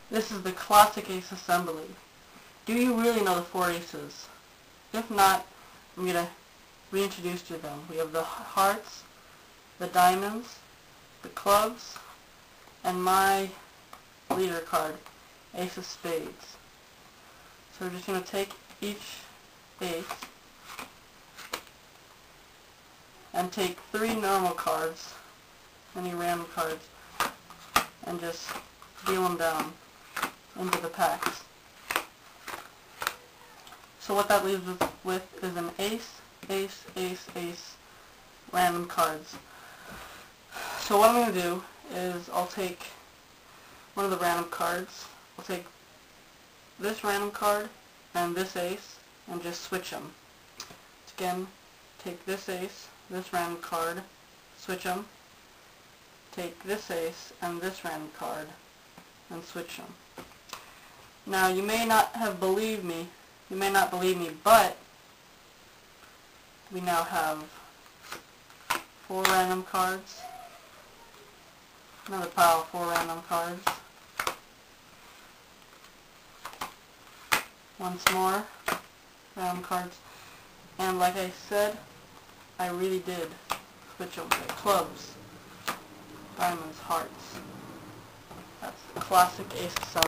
This is the classic ace assembly. Do you really know the four aces? If not, I'm going to reintroduce you to them. We have the hearts, the diamonds, the clubs, and my leader card, ace of spades. So we're just going to take each ace and take 3 normal cards, any random cards, and just deal them down into the packs. So what that leaves us with is an ace, ace, ace, ace, random cards. So what I'm going to do is I'll take one of the random cards. I'll take this random card and this ace and just switch them. Again, take this ace, this random card, switch them. Take this ace and this random card and switch them. Now you may not have believed me, but we now have 4 random cards, another pile of 4 random cards, once more random cards, and like I said, I really did switch over to clubs, diamonds, hearts. That's the classic ace assembly.